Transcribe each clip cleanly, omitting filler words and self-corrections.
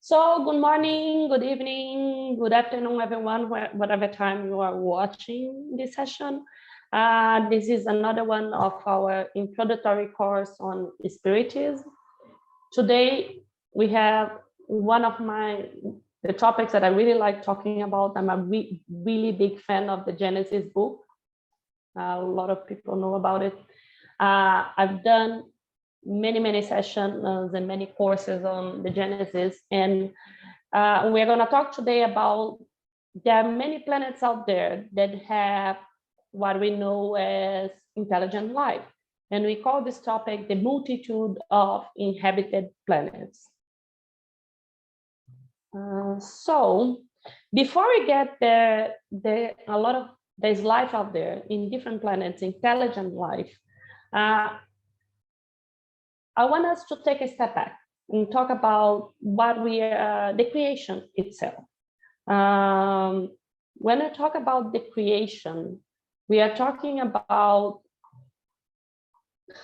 So good morning, good evening, good afternoon, everyone, whatever time you are watching this session. This is another one of our introductory course on Spiritism. Today, we have one of the topics that I really like talking about. I'm a really big fan of the Genesis book. A lot of people know about it. I've done many sessions and many courses on the Genesis, and we're going to talk today about there are many planets out there that have what we know as intelligent life, and we call this topic the multitude of inhabited planets. So before we get there, there's life out there in different planets, intelligent life. I want us to take a step back and talk about the creation itself. When I talk about the creation, we are talking about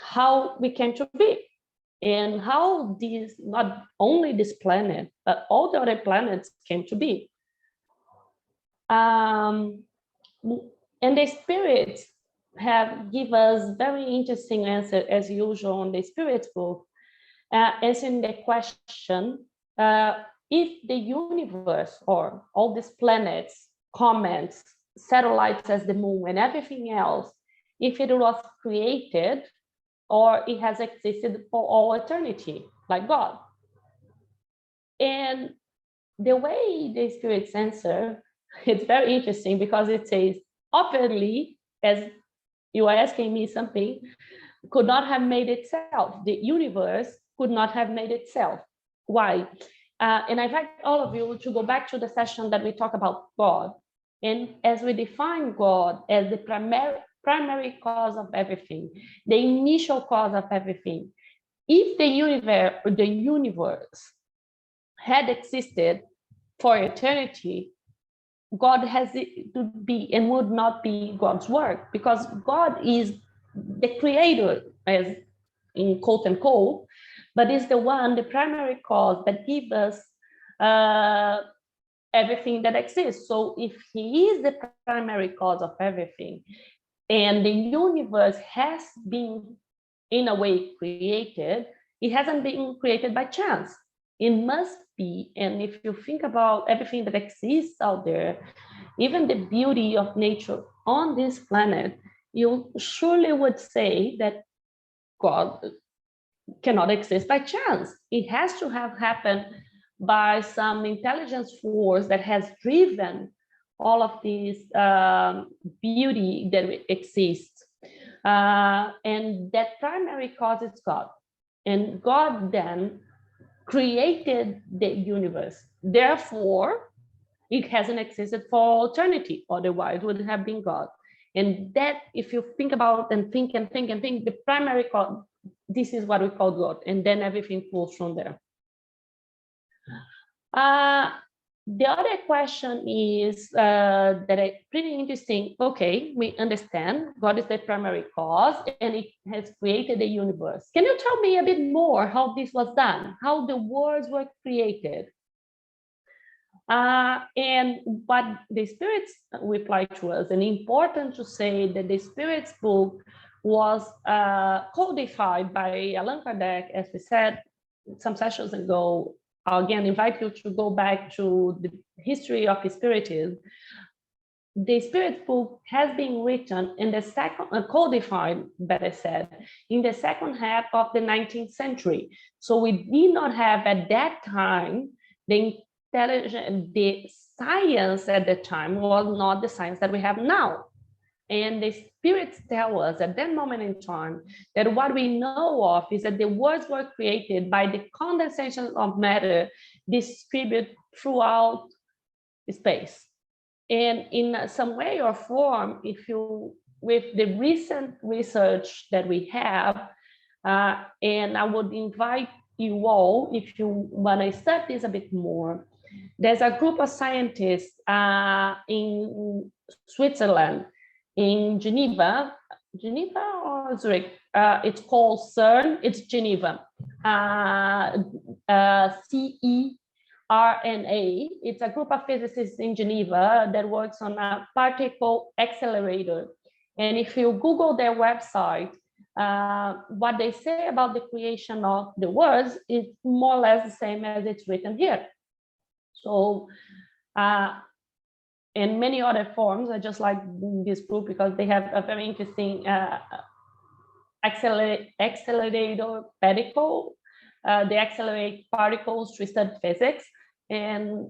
how we came to be and how not only this planet, but all the other planets came to be. And the spirits have give us very interesting answer as usual on the Spirits book, answering the question, if the universe or all these planets, comets, satellites as the moon and everything else, if it was created or it has existed for all eternity, like God. And the way the spirits answer, it's very interesting because it says, obviously, as you are asking me something, could not have made itself. The universe could not have made itself. Why? And I invite all of you to go back to the session that we talk about God. And as we define God as the primary cause of everything, the initial cause of everything, if the universe had existed for eternity, God has it to be and would not be God's work, because God is the creator, as in quote unquote, but is the primary cause that gives us everything that exists. So if he is the primary cause of everything, and the universe has been in a way created, it hasn't been created by chance. It must be, and if you think about everything that exists out there, even the beauty of nature on this planet, you surely would say that God cannot exist by chance. It has to have happened by some intelligence force that has driven all of this beauty that exists. And that primary cause is God. And God then created the universe. Therefore, it hasn't existed for eternity, otherwise it would have been God. And that, if you think about and think, the primary cause, this is what we call God, and then everything flows from there. The other question is that is pretty interesting. Okay, we understand God is the primary cause and it has created the universe. Can you tell me a bit more how this was done, how the worlds were created? And what the spirits reply to us, and important to say that the spirits book was codified by Allan Kardec, as we said some sessions ago. I'll again invite you to go back to the history of Spiritism. The Spirits book has been written in the codified, better said, in the second half of the 19th century. So we did not have at that time the science at the time was not the science that we have now. And the spirits tell us at that moment in time that what we know of is that the worlds were created by the condensation of matter distributed throughout space. And in some way or form, with the recent research that we have, and I would invite you all, if you want to study this a bit more, there's a group of scientists in Switzerland, in Geneva or Zurich, it's called CERN, it's Geneva, CERN, RNA. It's a group of physicists in Geneva that works on a particle accelerator. And if you Google their website, what they say about the creation of the words is more or less the same as it's written here. So, and many other forms, I just like this group because they have a very interesting accelerator particle. They accelerate particles to study physics, and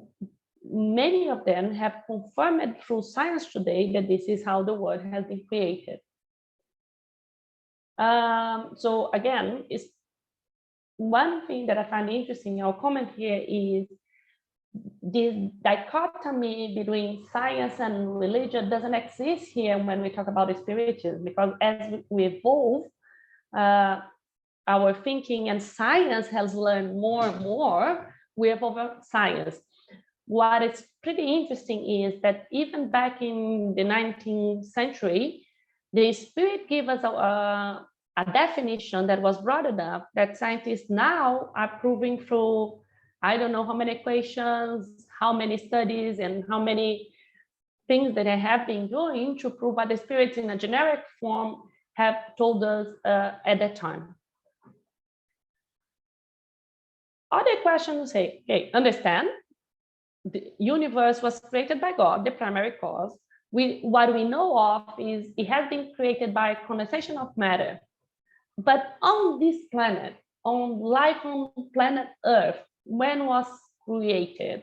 many of them have confirmed through science today that this is how the world has been created. So again, it's one thing that I find interesting, I'll comment here, is this dichotomy between science and religion doesn't exist here when we talk about spiritism, because as we evolve, our thinking and science has learned more and more, we evolve science. What is pretty interesting is that even back in the 19th century, the spirit gave us a definition that was broad enough that scientists now are proving through, I don't know how many equations, how many studies, and how many things that they have been doing to prove what the spirits in a generic form have told us at that time. Other questions say, okay, understand, the universe was created by God, the primary cause. What we know of is it has been created by condensation of matter. But on this planet, on life on planet Earth, when was created?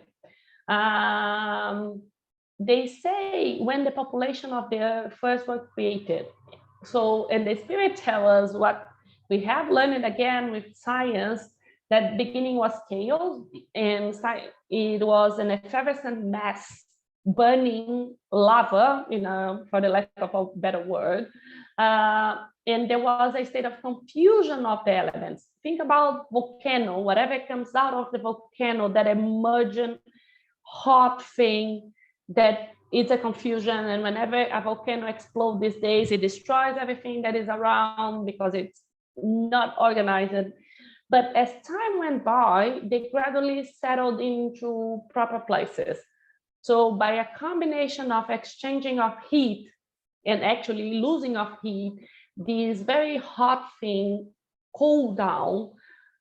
They say when the population of the Earth first was created. So, and the spirit tell us what we have learned again with science, that beginning was chaos, and it was an effervescent mass, burning lava, for the lack of a better word. And there was a state of confusion of the elements. Think about volcano, whatever comes out of the volcano, that emergent hot thing, that it's a confusion. And whenever a volcano explodes these days, it destroys everything that is around because it's not organized. But as time went by, they gradually settled into proper places. So by a combination of exchanging of heat and actually losing of heat, this very hot thing cooled down.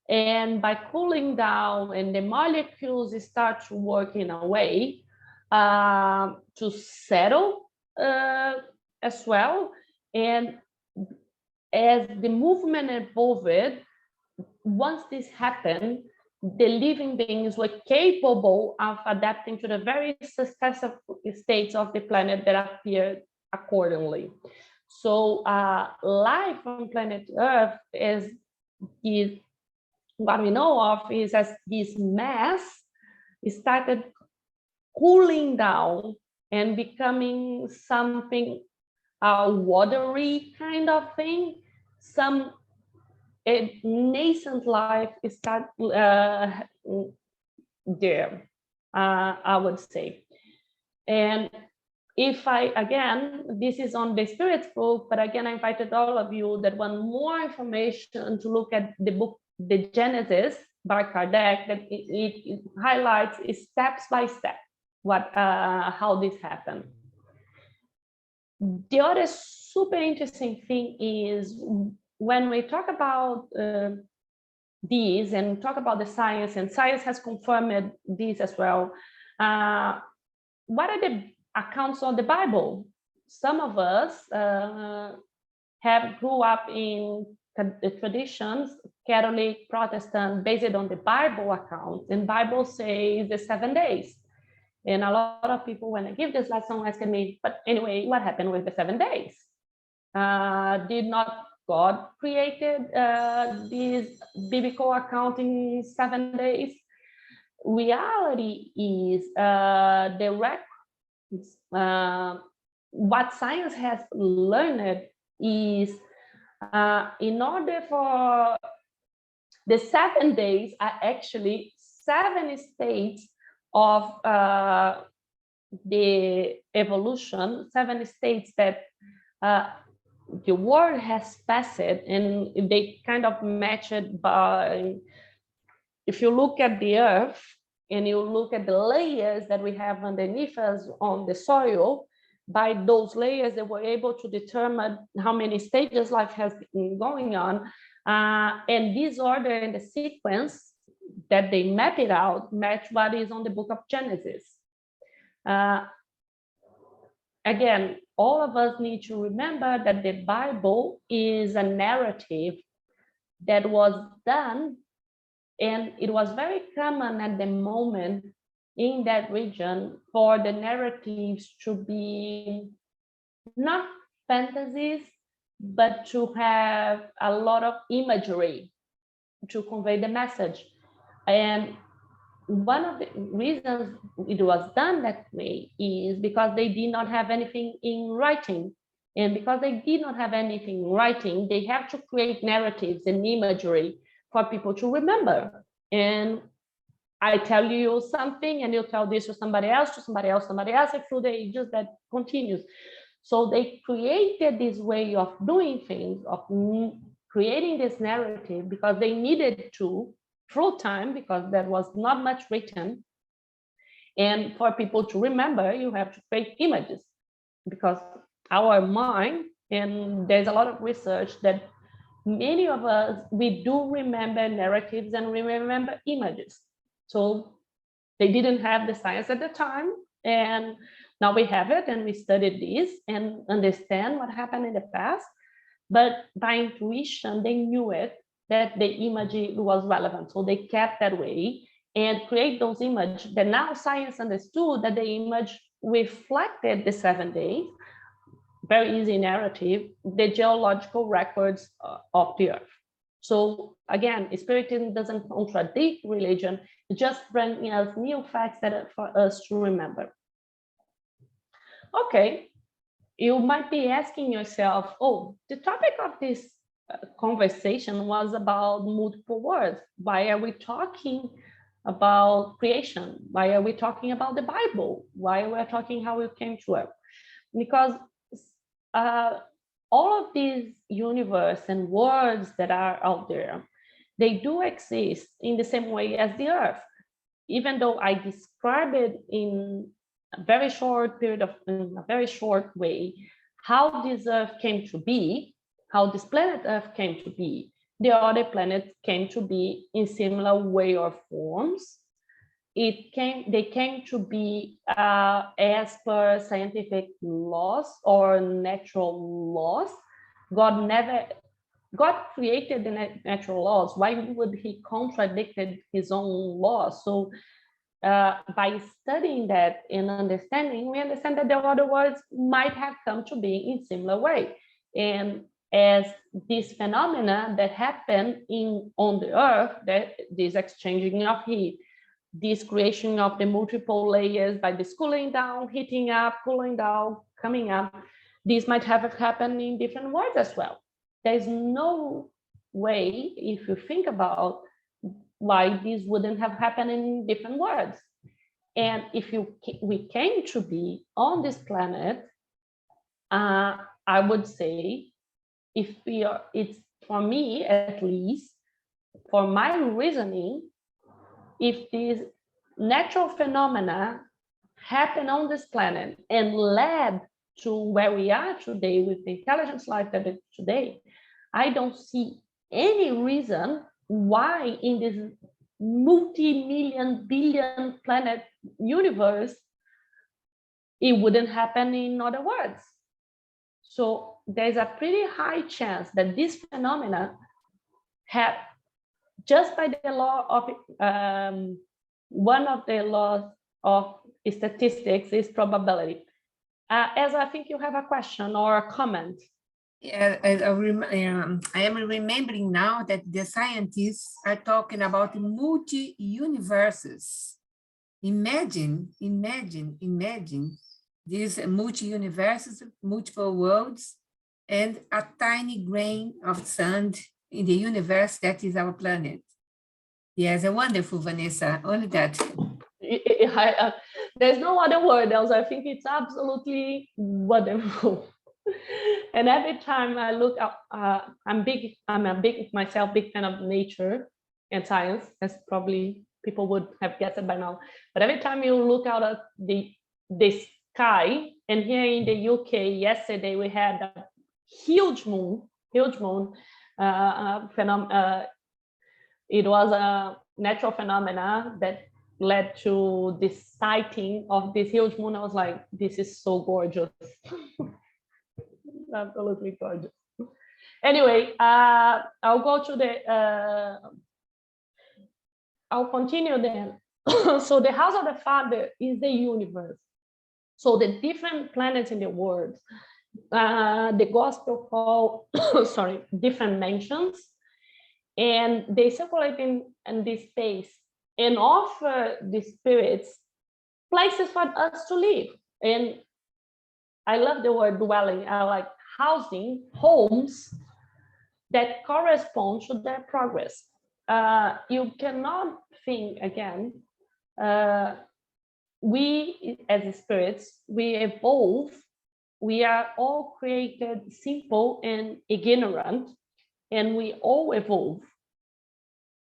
And by cooling down, and the molecules start to work in a way to settle as well. And as the movement evolved, once this happened, the living beings were capable of adapting to the very successive states of the planet that appeared accordingly. So life on planet Earth is what we know of is as this mass started cooling down and becoming something watery kind of thing. A nascent life start there, I would say. And if again, this is on the Spirit's book, but again, I invited all of you that want more information to look at the book, The Genesis by Kardec, that it highlights steps by step how this happened. The other super interesting thing is when we talk about these and talk about the science, and science has confirmed this as well, what are the accounts of the Bible? Some of us have grew up in the traditions, Catholic, Protestant, based on the Bible account, and Bible says the 7 days. And a lot of people, when I give this lesson, asking me, but anyway, what happened with the 7 days? Did not God created this biblical account in 7 days? Reality is what science has learned is in order for the 7 days are actually 7 states of the evolution, 7 states that the world has passed, and they kind of match it by, if you look at the Earth, and you look at the layers that we have underneath us on the soil, by those layers, they were able to determine how many stages life has been going on. And this order and the sequence that they map it out match what is on the book of Genesis. Again, all of us need to remember that the Bible is a narrative that was done, and it was very common at the moment in that region for the narratives to be not fantasies, but to have a lot of imagery to convey the message. And one of the reasons it was done that way is because they did not have anything in writing. And because they did not have anything in writing, they have to create narratives and imagery for people to remember. And I tell you something, and you tell this to somebody else, and through the ages that continues. So they created this way of doing things, of creating this narrative, because they needed to, through time, because there was not much written. And for people to remember, you have to create images, because our mind, and there's a lot of research that many of us, we do remember narratives and we remember images. So they didn't have the science at the time, and now we have it, and we studied this and understand what happened in the past. But by intuition, they knew it, that the image was relevant. So they kept that way and create those images that now science understood that the image reflected the 7 days, very easy narrative, the geological records of the earth. So again, Spiritism doesn't contradict religion, it just brings us new facts that are for us to remember. Okay, you might be asking yourself, oh, the topic of this conversation was about multiple words. Why are we talking about creation? Why are we talking about the Bible? Why are we talking how it came to us? Because all of these universe and words that are out there, they do exist in the same way as the earth. Even though I describe it in a very short period of, in a very short way, how this earth came to be, how this planet earth came to be, the other planets came to be in similar way or forms. They came to be as per scientific laws or natural laws. God created the natural laws. Why would he contradict his own laws? So by studying that and understanding, we understand that the other words might have come to be in similar way. And as this phenomena that happen on the earth, that this exchanging of heat, this creation of the multiple layers by this cooling down, heating up, cooling down, coming up, this might have happened in different words as well. There's no way, if you think about why this wouldn't have happened in different words. And if we came to be on this planet, I would say, it's for me at least, for my reasoning, if these natural phenomena happen on this planet and led to where we are today with the intelligence life that is today, I don't see any reason why in this multi-million billion planet universe it wouldn't happen in other words. So there's a pretty high chance that this phenomena have, just by the law of one of the laws of statistics is probability. As I think you have a question or a comment. Yeah, I am remembering now that the scientists are talking about multi-universes. Imagine these multi-universes, multiple worlds, and a tiny grain of sand in the universe that is our planet. Yes, wonderful, Vanessa, only that. There's no other word else. I think it's absolutely wonderful. And every time I look up, I'm a big fan of nature and science, as probably people would have guessed it by now. But every time you look out at the sky, and here in the UK, yesterday we had a huge moon. It was a natural phenomena that led to the sighting of this huge moon. I was like, this is so gorgeous. Absolutely gorgeous. Anyway, I'll go to the, I'll continue then. So the house of the Father is the universe. So the different planets in the world, the gospel call, sorry, different mansions, and they circulate in this space and offer the spirits places for us to live. And I love the word dwelling. I like housing, homes that correspond to their progress. You cannot think again, we as spirits, we evolve. We are all created simple and ignorant, and we all evolve.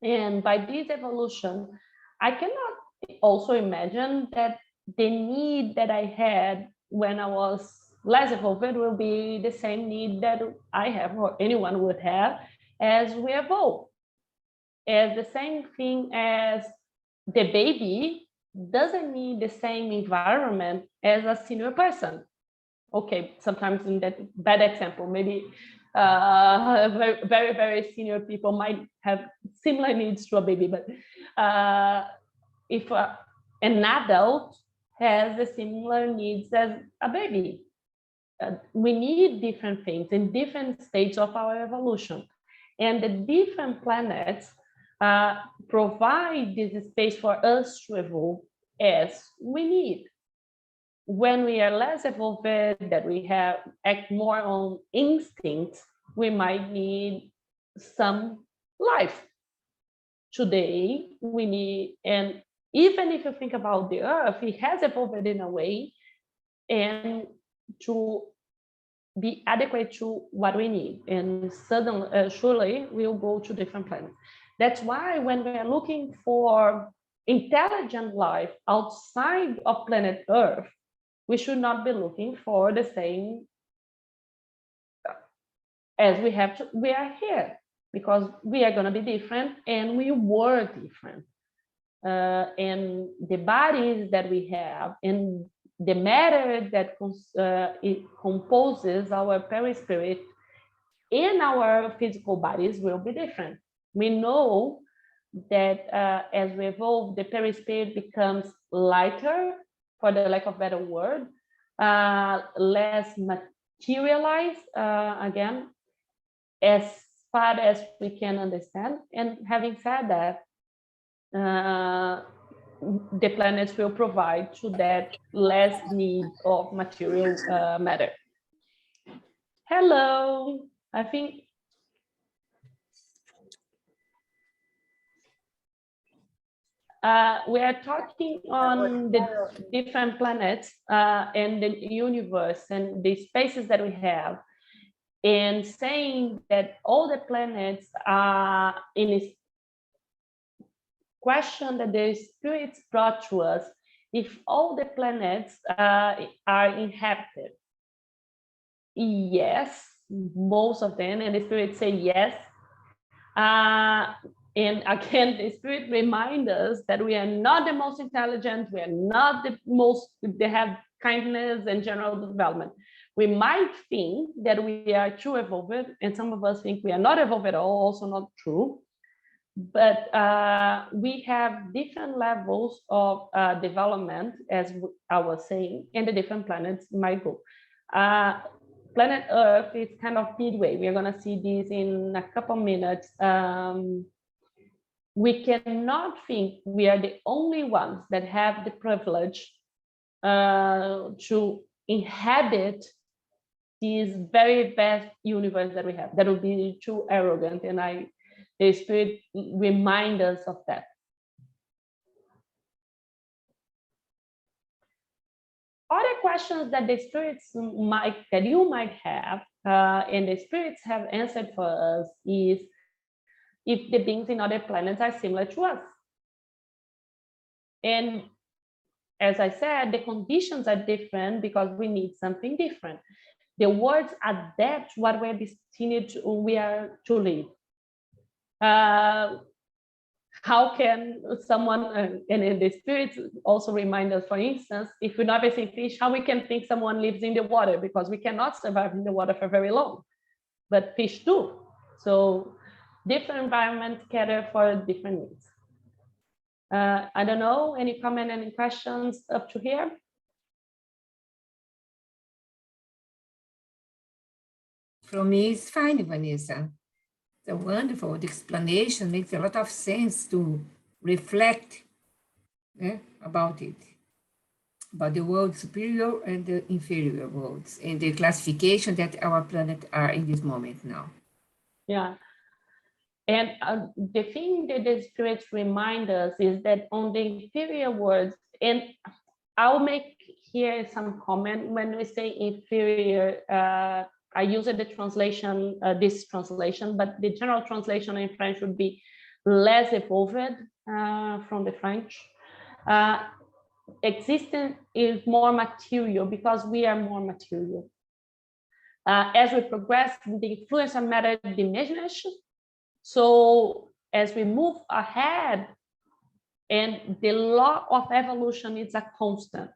And by this evolution, I cannot also imagine that the need that I had when I was less evolved will be the same need that I have or anyone would have as we evolve. As the same thing as the baby doesn't need the same environment as a senior person. Okay, sometimes in that bad example, maybe very, very, very senior people might have similar needs to a baby, but if an adult has the similar needs as a baby, we need different things in different stages of our evolution. And the different planets provide this space for us to evolve as we need. When we are less evolved, that we have act more on instinct, we might need some life. Today, we need, and even if you think about the earth, it has evolved in a way and to be adequate to what we need. And suddenly, surely we'll go to different planets. That's why when we are looking for intelligent life outside of planet Earth, we should not be looking for the same as we have to, we are here because we are going to be different and we were different. And the bodies that we have and the matter that it composes our perispirit in our physical bodies will be different. We know that as we evolve, the perispirit becomes lighter, for the lack of better word, less materialized, again, as far as we can understand. And having said that, the planets will provide to that less need of material matter. Hello, I think we are talking on the different planets and the universe and the spaces that we have, and saying that all the planets are in a question that the spirits brought to us, if all the planets are inhabited. Yes, most of them, and the spirits say yes. And again, the spirit reminds us that we are not the most intelligent, we are not the most, they have kindness and general development. We might think that we are too evolved, and some of us think we are not evolved at all, also not true. But we have different levels of development, as I was saying, and the different planets might go. Planet Earth is kind of midway. We're going to see this in a couple minutes. We cannot think we are the only ones that have the privilege to inhabit this very vast universe that we have. That would be too arrogant, and the spirit reminds us of that. Other questions that the spirits that you might have, and the spirits have answered for us, is if the beings in other planets are similar to us. And as I said, the conditions are different because we need something different. The words adapt what we're destined to, we are to live. How can someone, and in the spirits also remind us, for instance, if we never see fish, how we can think someone lives in the water, because we cannot survive in the water for very long, but fish do. So different environments cater for different needs. I don't know, any comment, any questions up to here? For me, it's fine, Vanessa. The wonderful explanation makes a lot of sense to reflect about it, about the world superior and the inferior worlds, and the classification that our planet are in this moment now. Yeah. And the thing that the spirits remind us is that on the inferior worlds, and I'll make here some comment when we say inferior. I use the translation, this translation, but the general translation in French would be les evolved from the French. Existence is more material because we are more material. As we progress, the influence of matter diminishes. So as we move ahead, and the law of evolution is a constant.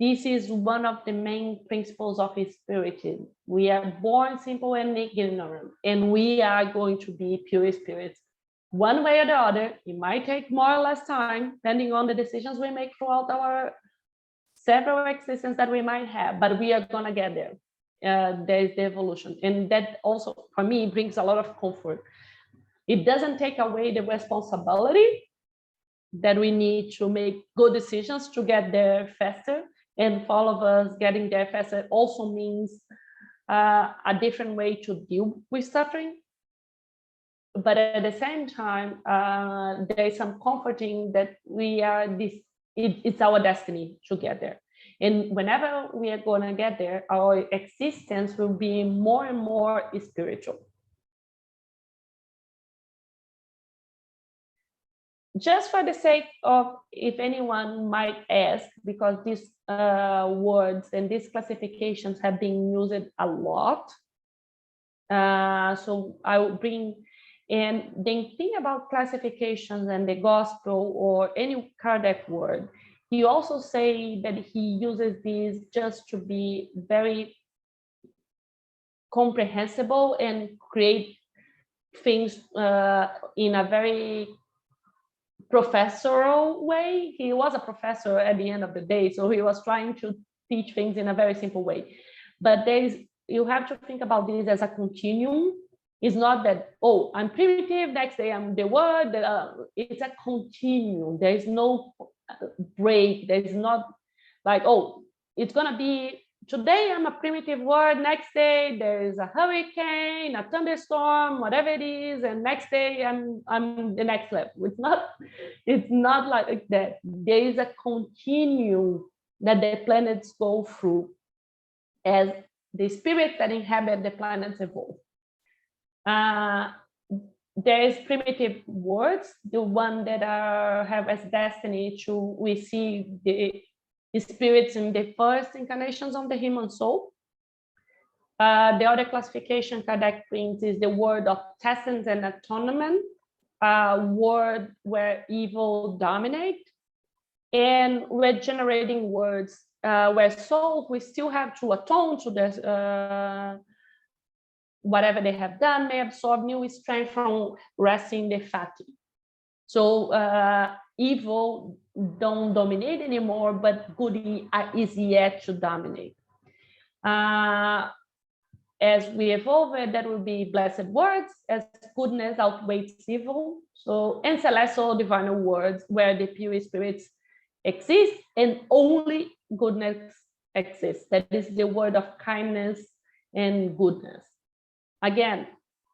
This is one of the main principles of Spiritism. We are born simple and ignorant, and we are going to be pure spirits. One way or the other, it might take more or less time, depending on the decisions we make throughout our several existences that we might have, but we are gonna get there. There is the evolution. And that also, for me, brings a lot of comfort. It doesn't take away the responsibility that we need to make good decisions to get there faster. And for all of us, getting there faster also means a different way to deal with suffering. But at the same time, there is some comforting that we are this, it's our destiny to get there. And whenever we are going to get there, our existence will be more and more spiritual. Just for the sake of, if anyone might ask, because these words and these classifications have been used a lot. So I will bring, and the thing about classifications and the gospel or any Kardec word, he also say that he uses these just to be very comprehensible and create things in a very professorial way. He was a professor at the end of the day, so he was trying to teach things in a very simple way. But you have to think about this as a continuum. It's not that, oh, I'm primitive, next day I'm the word. It's a continuum. There is no break. There's not like, oh, it's gonna be today I'm a primitive word, next day there is a hurricane, a thunderstorm, whatever it is, and next day I'm the next level. It's not like that. There is a continuum that the planets go through as the spirits that inhabit the planets evolve. There is primitive words, the one that have as destiny to receive the spirits in the first incarnations of the human soul. The other classification Kardec brings is the word of testament and atonement, a word where evil dominate, and regenerating words where souls we still have to atone to this, whatever they have done may absorb new strength from resting the fatigue. So evil don't dominate anymore, but good is yet to dominate. As we evolve, that will be blessed words, as goodness outweighs evil. So, and celestial divinal words, where the pure spirits exist and only goodness exists. That is the word of kindness and goodness. Again,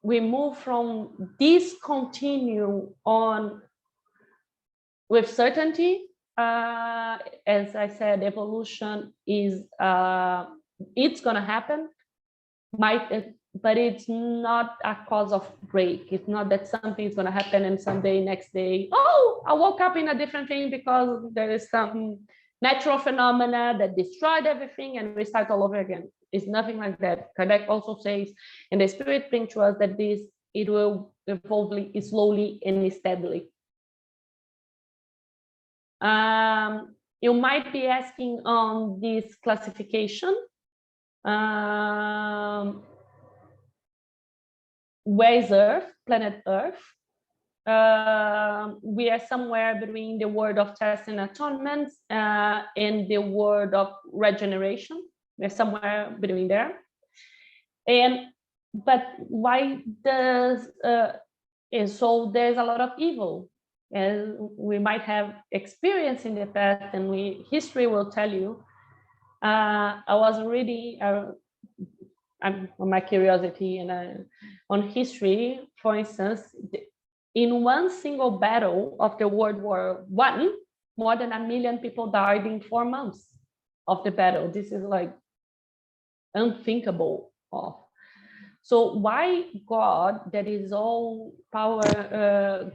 we move from this continuum on with certainty. As I said, evolution is it's gonna happen. but it's not a cause of break. It's not that something is going to happen and someday, next day, oh, I woke up in a different thing because there is some natural phenomena that destroyed everything and we start all over again. It's nothing like that. Kardec also says, and the spirit brings to us that it will evolve slowly and steadily. You might be asking on this classification. Where is Earth, planet Earth? We are somewhere between the word of test and atonement and the word of regeneration. We're somewhere between there. But why does so there's a lot of evil, and we might have experience in the past, and history will tell you. I was reading on my curiosity and on history, for instance, in one single battle of the World War I, more than 1 million people died in 4 months of the battle. This is like unthinkable of. So why God, that is all power,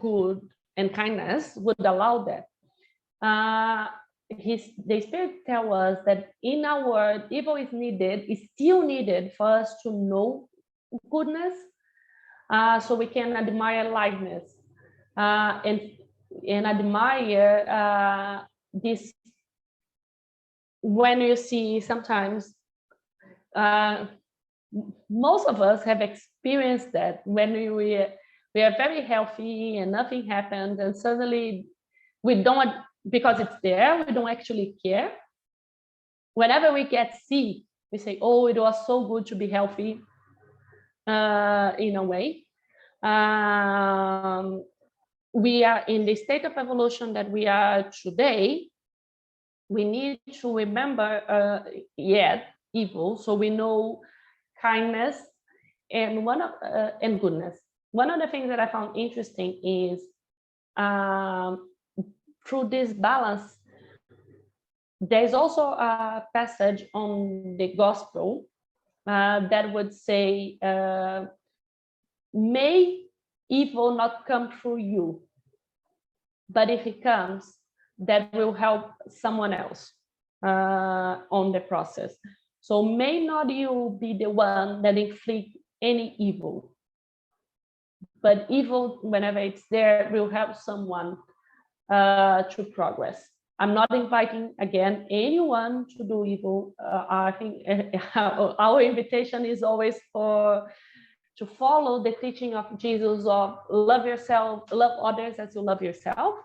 good and kindness, would allow that? The Spirit tells us that in our world, evil is still needed for us to know goodness, so we can admire lightness and admire this. When you see sometimes, most of us have experienced that when we are very healthy and nothing happens, and suddenly we don't, because it's there, we don't actually care. Whenever we get sick, we say, oh, it was so good to be healthy, in a way. We are in the state of evolution that we are today. We need to remember evil, so we know kindness and goodness. One of the things that I found interesting is through this balance, there's also a passage on the gospel that would say, may evil not come through you, but if it comes, that will help someone else on the process. So may not you be the one that inflict any evil, but evil, whenever it's there, will help someone to progress. I'm not inviting, again, anyone to do evil. I think our invitation is always to follow the teaching of Jesus of love yourself, love others as you love yourself.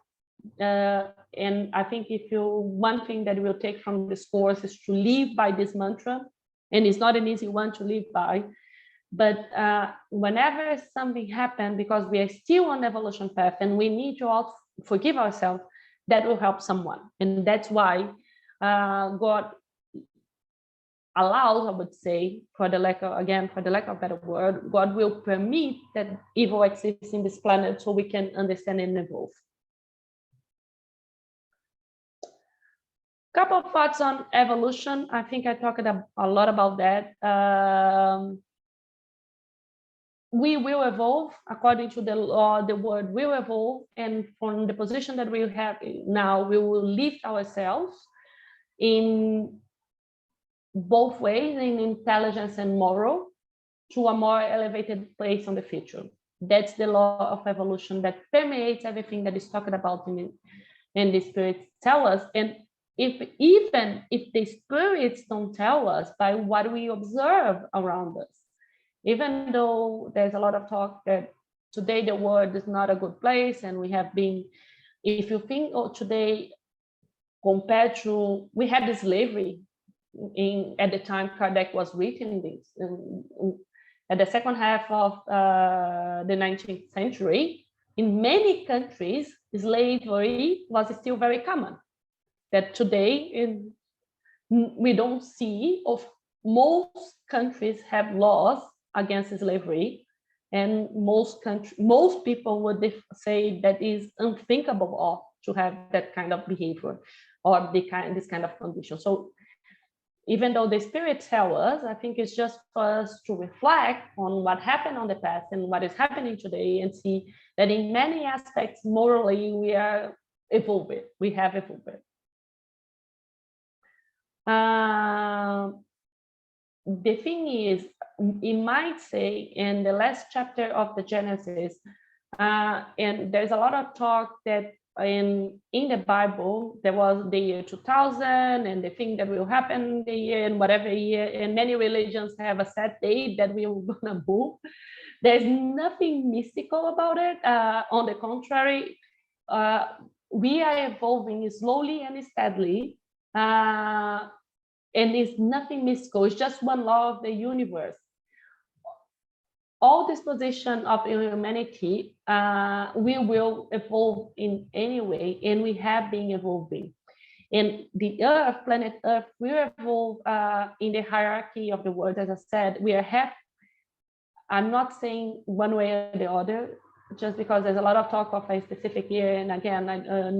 And I think one thing that we'll take from this course is to live by this mantra, and it's not an easy one to live by, but whenever something happens, because we are still on the evolution path and we need to also forgive ourselves, that will help someone. And that's why God allows, I would say, for the lack of a better word, God will permit that evil exists in this planet so we can understand and evolve. Couple of thoughts on evolution. I think I talked a lot about that. We will evolve according to the law. The world will evolve, and from the position that we have now, we will lift ourselves in both ways, in intelligence and moral, to a more elevated place in the future. That's the law of evolution that permeates everything that is talked about in the spirits tell us. And even if the spirits don't tell us by what we observe around us, even though there's a lot of talk that today the world is not a good place, and we have been, if you think today compared to, we had the slavery at the time Kardec was writing this, at the second half of the 19th century, in many countries, slavery was still very common. That today we don't see. Of most countries have laws against slavery, and most people would say that is unthinkable to have that kind of behavior or this kind of condition. So even though the spirits tell us, I think it's just for us to reflect on what happened on the past and what is happening today, and see that in many aspects, morally, we are evolving. We have evolved. The thing is, it might say in the last chapter of the Genesis, and there's a lot of talk that in the Bible, there was the year 2000 and the thing that will happen the year and whatever year, and many religions have a set date that we will gonna move. There's nothing mystical about it. On the contrary, we are evolving slowly and steadily, and it's nothing mystical. It's just one law of the universe. All disposition of humanity, we will evolve in any way, and we have been evolving. And the Earth, planet Earth, will evolve in the hierarchy of the world. As I said, we are happy. I'm not saying one way or the other, just because there's a lot of talk of a specific year. And again,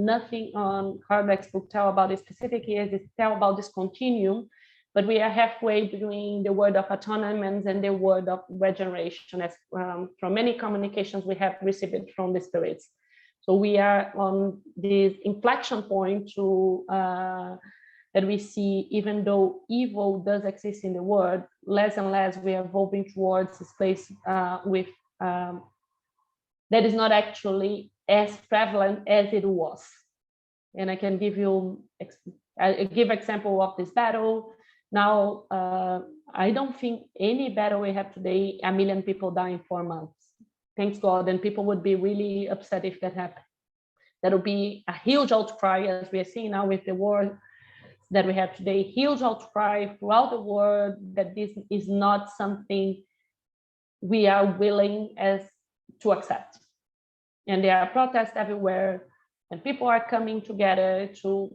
nothing on Harbeck's book tell about a specific year, they tell about this continuum. But we are halfway between the word of atonement and the word of regeneration, as from many communications we have received from the spirits. So we are on this inflection point to that we see, even though evil does exist in the world, less and less we are evolving towards this place with that is not actually as prevalent as it was. And I can give you example of this battle. Now, I don't think any battle we have today, 1 million people die in 4 months. Thanks God, and people would be really upset if that happened. That would be a huge outcry, as we are seeing now with the war that we have today, huge outcry throughout the world that this is not something we are willing to accept. And there are protests everywhere, and people are coming together to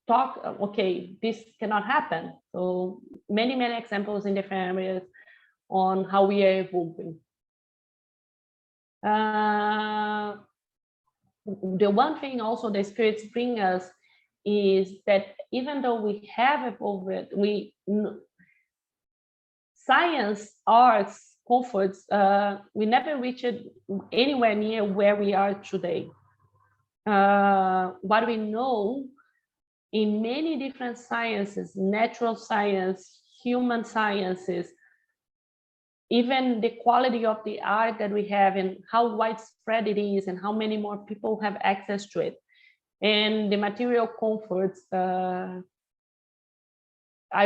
talk, okay, this cannot happen. So many examples in different areas on how we are evolving. The one thing also the spirits bring us is that even though we have evolved, science, arts, comforts, we never reached anywhere near where we are today. What we know in many different sciences, natural science, human sciences, even the quality of the art that we have and how widespread it is and how many more people have access to it. And the material comforts, I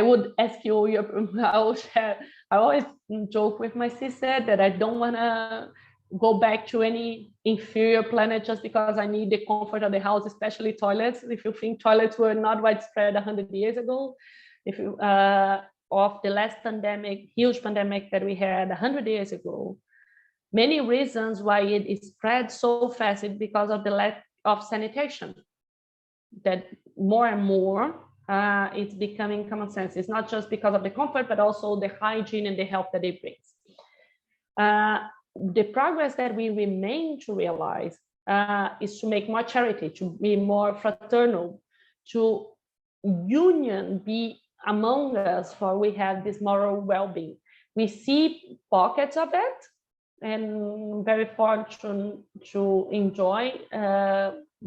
would ask you, I always joke with my sister that I don't want to go back to any inferior planet just because I need the comfort of the house, especially toilets. If you think toilets were not widespread 100 years ago, if you, of the last pandemic, huge pandemic that we had 100 years ago, many reasons why it spread so fast is because of the lack of sanitation. That more and more it's becoming common sense. It's not just because of the comfort, but also the hygiene and the health that it brings. The progress that we remain to realize is to make more charity, to be more fraternal, to union be among us, for we have this moral well-being. We see pockets of it, and very fortunate to enjoy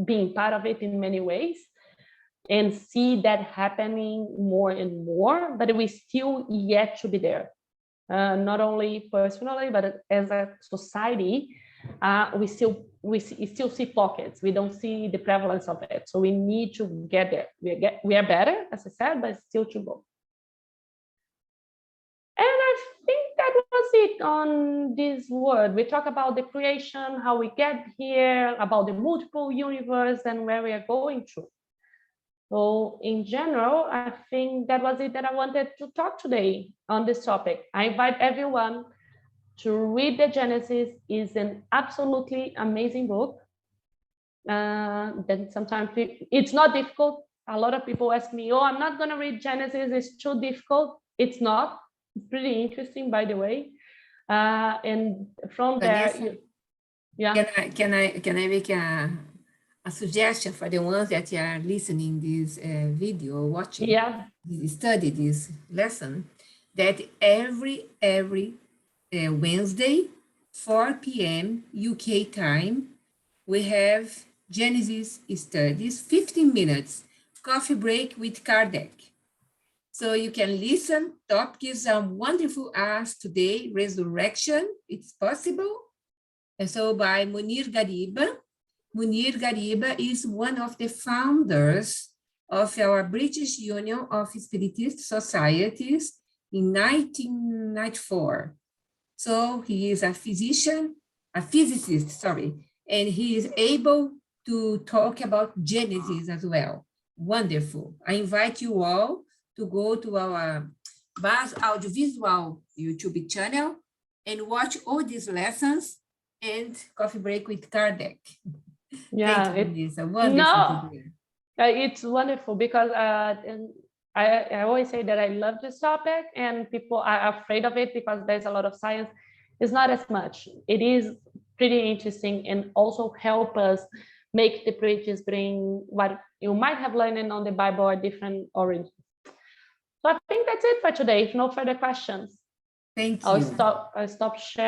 being part of it in many ways, and see that happening more and more, but we still yet to be there. Not only personally, but as a society, we still see pockets. We don't see the prevalence of it. So we need to get there. We are better, as I said, but still to go. And I think that was it on this word. We talk about the creation, how we get here, about the multiple universe and where we are going to. So in general, I think that was it that I wanted to talk today on this topic. I invite everyone to read the Genesis. It's an absolutely amazing book. Then sometimes it's not difficult. A lot of people ask me, oh, I'm not going to read Genesis, it's too difficult. It's not. It's pretty interesting, by the way. And from Vanessa, there, yeah. Can I make a suggestion for the ones that are listening this video or watching, Yeah. study this lesson, that every Wednesday, 4 p.m. UK time, we have Genesis studies, 15 minutes, coffee break with Kardec. So you can listen. Topic is wonderful as today, resurrection, it's possible. And so by Munir Gariba. Munir Gariba is one of the founders of our British Union of Spiritist Societies in 1994. So he is a physicist, and he is able to talk about Genesis as well. Wonderful. I invite you all to go to our Bas Audiovisual YouTube channel and watch all these lessons and Coffee Break with Kardec. Yeah. Thank you, Vanessa. Wonderful. It's wonderful because and I always say that I love this topic and people are afraid of it because there's a lot of science. It's not as much. It is pretty interesting and also help us make the preachers bring what you might have learned on the Bible or different origins. So I think that's it for today. If no further questions, Thank you. I'll stop sharing.